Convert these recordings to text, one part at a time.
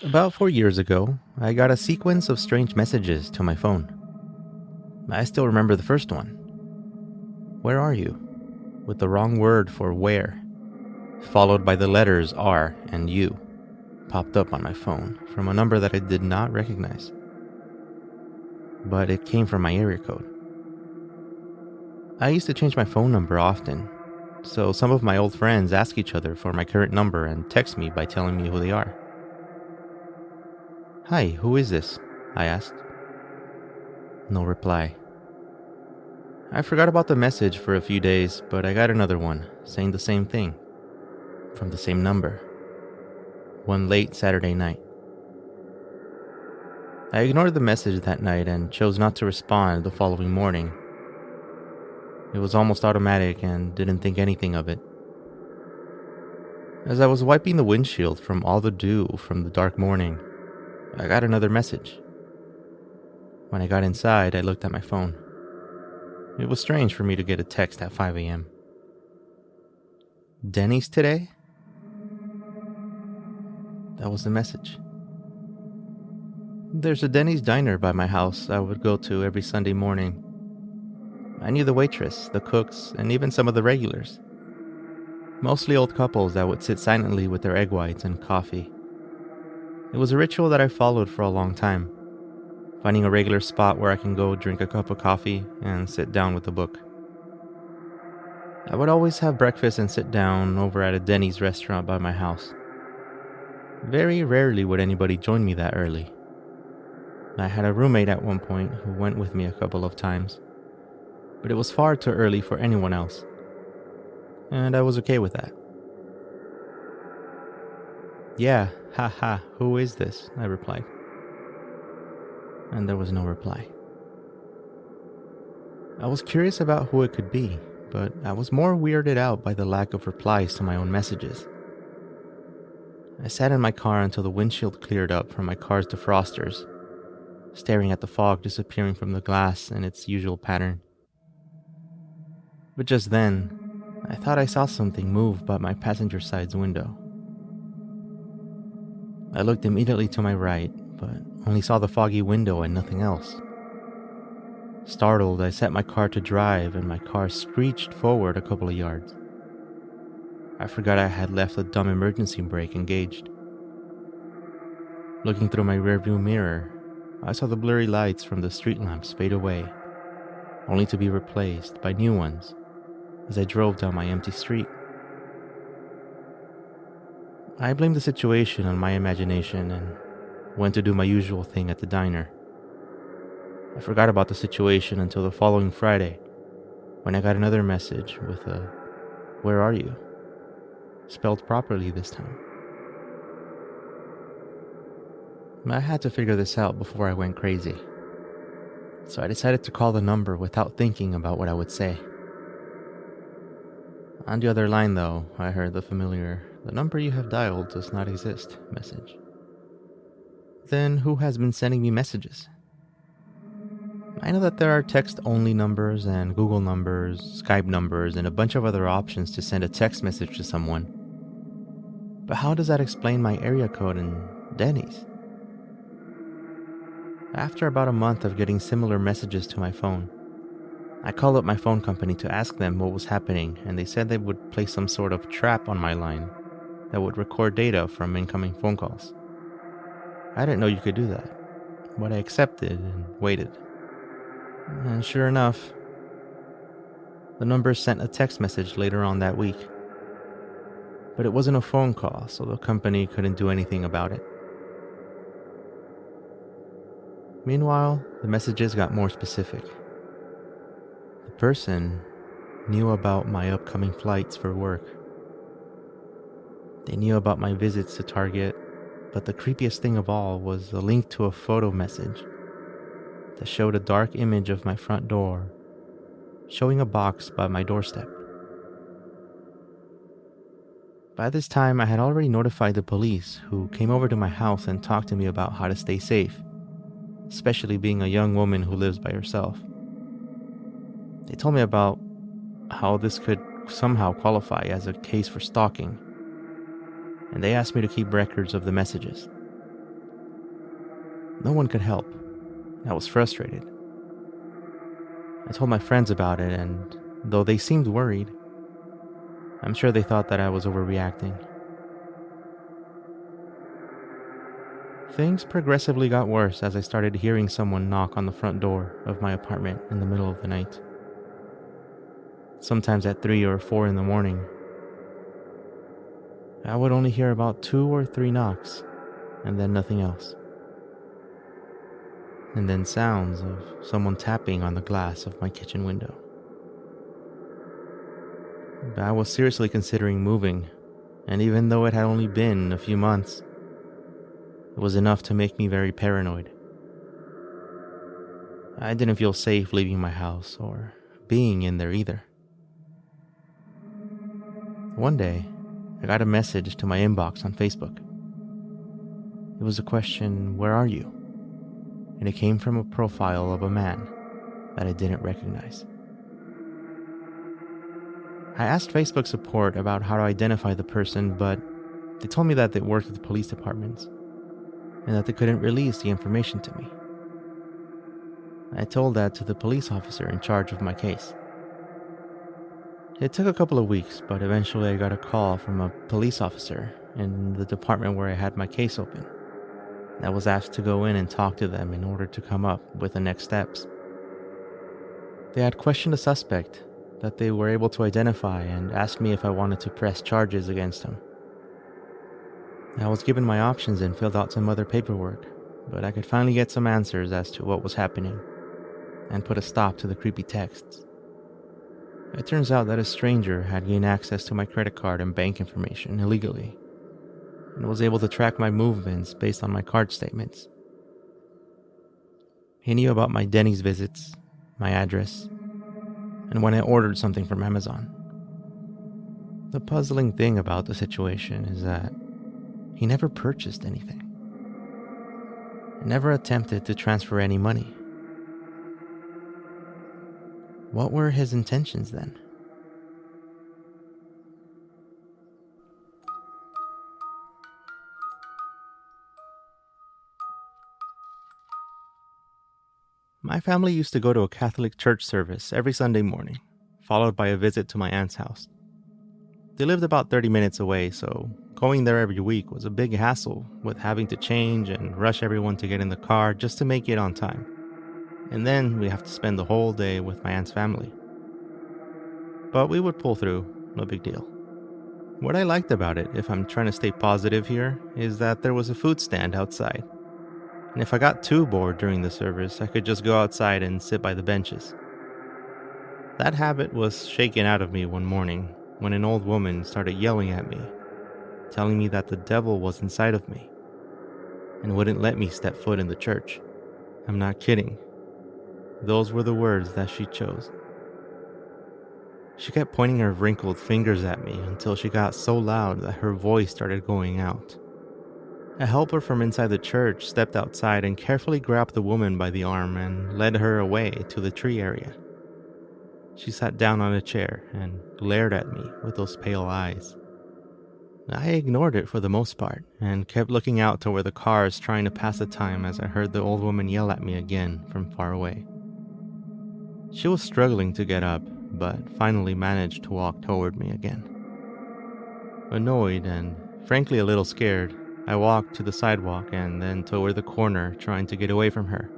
About 4 years ago, I got a sequence of strange messages to my phone. I still remember the first one. Where are you? With the wrong word for where, followed by the letters R and U, popped up on my phone from a number that I did not recognize. But it came from my area code. I used to change my phone number often, so some of my old friends ask each other for my current number and text me by telling me who they are. Hi, who is this? I asked. No reply. I forgot about the message for a few days, but I got another one saying the same thing, from the same number, one late Saturday night. I ignored the message that night and chose not to respond the following morning. It was almost automatic and didn't think anything of it. As I was wiping the windshield from all the dew from the dark morning, I got another message. When I got inside, I looked at my phone. It was strange for me to get a text at 5 a.m. Denny's today? That was the message. There's a Denny's diner by my house I would go to every Sunday morning. I knew the waitress, the cooks, and even some of the regulars. Mostly old couples that would sit silently with their egg whites and coffee. It was a ritual that I followed for a long time, finding a regular spot where I can go drink a cup of coffee and sit down with a book. I would always have breakfast and sit down over at a Denny's restaurant by my house. Very rarely would anybody join me that early. I had a roommate at one point who went with me a couple of times, but it was far too early for anyone else, and I was okay with that. Yeah, haha, who is this? I replied. And there was no reply. I was curious about who it could be, but I was more weirded out by the lack of replies to my own messages. I sat in my car until the windshield cleared up from my car's defrosters, staring at the fog disappearing from the glass in its usual pattern. But just then, I thought I saw something move by my passenger side's window. I looked immediately to my right, but only saw the foggy window and nothing else. Startled, I set my car to drive and my car screeched forward a couple of yards. I forgot I had left the dumb emergency brake engaged. Looking through my rearview mirror, I saw the blurry lights from the street lamps fade away, only to be replaced by new ones as I drove down my empty street. I blamed the situation on my imagination and went to do my usual thing at the diner. I forgot about the situation until the following Friday, when I got another message with a "Where are you?" spelled properly this time. I had to figure this out before I went crazy, so I decided to call the number without thinking about what I would say. On the other line, though, I heard the familiar "The number you have dialed does not exist" message. Then who has been sending me messages? I know that there are text-only numbers and Google numbers, Skype numbers, and a bunch of other options to send a text message to someone. But how does that explain my area code and Denny's? After about a month of getting similar messages to my phone, I called up my phone company to ask them what was happening, and they said they would place some sort of trap on my line that would record data from incoming phone calls. I didn't know you could do that, but I accepted and waited. And sure enough, the number sent a text message later on that week. But it wasn't a phone call, so the company couldn't do anything about it. Meanwhile, the messages got more specific. The person knew about my upcoming flights for work. They knew about my visits to Target, but the creepiest thing of all was a link to a photo message that showed a dark image of my front door, showing a box by my doorstep. By this time, I had already notified the police, who came over to my house and talked to me about how to stay safe, especially being a young woman who lives by herself. They told me about how this could somehow qualify as a case for stalking, and they asked me to keep records of the messages. No one could help. I was frustrated. I told my friends about it, and though they seemed worried, I'm sure they thought that I was overreacting. Things progressively got worse as I started hearing someone knock on the front door of my apartment in the middle of the night. Sometimes at 3 or 4 in the morning. I would only hear about 2 or 3 knocks, and then nothing else. And then sounds of someone tapping on the glass of my kitchen window. I was seriously considering moving, and even though it had only been a few months, it was enough to make me very paranoid. I didn't feel safe leaving my house or being in there either. One day, I got a message to my inbox on Facebook. It was a question, "Where are you?" And it came from a profile of a man that I didn't recognize. I asked Facebook support about how to identify the person, but they told me that they worked with the police departments and that they couldn't release the information to me. I told that to the police officer in charge of my case. It took a couple of weeks, but eventually I got a call from a police officer in the department where I had my case open. I was asked to go in and talk to them in order to come up with the next steps. They had questioned a suspect that they were able to identify and asked me if I wanted to press charges against him. I was given my options and filled out some other paperwork, but I could finally get some answers as to what was happening and put a stop to the creepy texts. It turns out that a stranger had gained access to my credit card and bank information illegally and was able to track my movements based on my card statements. He knew about my Denny's visits, my address, and when I ordered something from Amazon. The puzzling thing about the situation is that he never purchased anything. He never attempted to transfer any money. What were his intentions then? My family used to go to a Catholic church service every Sunday morning, followed by a visit to my aunt's house. They lived about 30 minutes away, so going there every week was a big hassle with having to change and rush everyone to get in the car just to make it on time. And then we have to spend the whole day with my aunt's family. But we would pull through, no big deal. What I liked about it, if I'm trying to stay positive here, is that there was a food stand outside. And if I got too bored during the service, I could just go outside and sit by the benches. That habit was shaken out of me one morning when an old woman started yelling at me, telling me that the devil was inside of me and wouldn't let me step foot in the church. I'm not kidding. Those were the words that she chose. She kept pointing her wrinkled fingers at me until she got so loud that her voice started going out. A helper from inside the church stepped outside and carefully grabbed the woman by the arm and led her away to the tree area. She sat down on a chair and glared at me with those pale eyes. I ignored it for the most part and kept looking out toward the cars trying to pass the time as I heard the old woman yell at me again from far away. She was struggling to get up, but finally managed to walk toward me again. Annoyed and frankly a little scared, I walked to the sidewalk and then toward the corner trying to get away from her.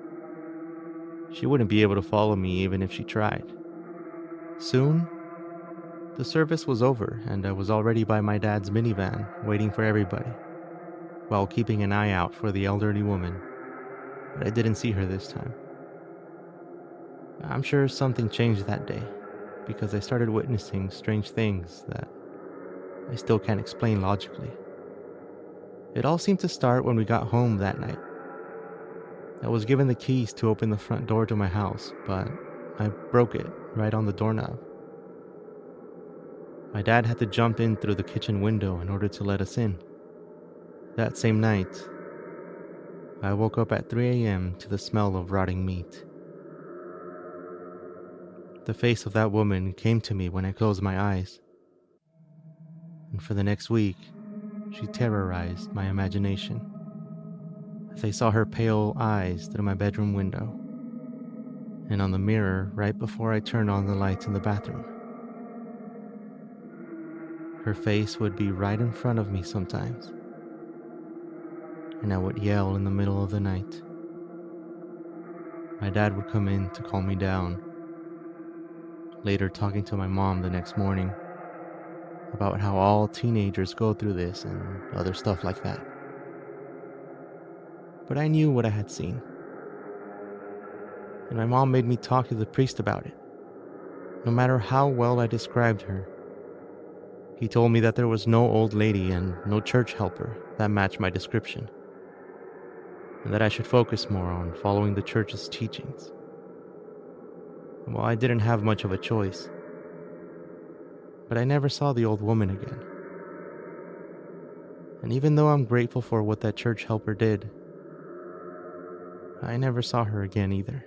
She wouldn't be able to follow me even if she tried. Soon, the service was over and I was already by my dad's minivan waiting for everybody, while keeping an eye out for the elderly woman, but I didn't see her this time. I'm sure something changed that day, because I started witnessing strange things that I still can't explain logically. It all seemed to start when we got home that night. I was given the keys to open the front door to my house, but I broke it right on the doorknob. My dad had to jump in through the kitchen window in order to let us in. That same night, I woke up at 3 a.m. to the smell of rotting meat. The face of that woman came to me when I closed my eyes, and for the next week, she terrorized my imagination. as I saw her pale eyes through my bedroom window and on the mirror right before I turned on the lights in the bathroom. Her face would be right in front of me sometimes, and I would yell in the middle of the night. My dad would come in to calm me down, later talking to my mom the next morning about how all teenagers go through this and other stuff like that. But I knew what I had seen, and my mom made me talk to the priest about it. No matter how well I described her, he told me that there was no old lady and no church helper that matched my description, and that I should focus more on following the church's teachings. Well, I didn't have much of a choice, but I never saw the old woman again. And even though I'm grateful for what that church helper did, I never saw her again either.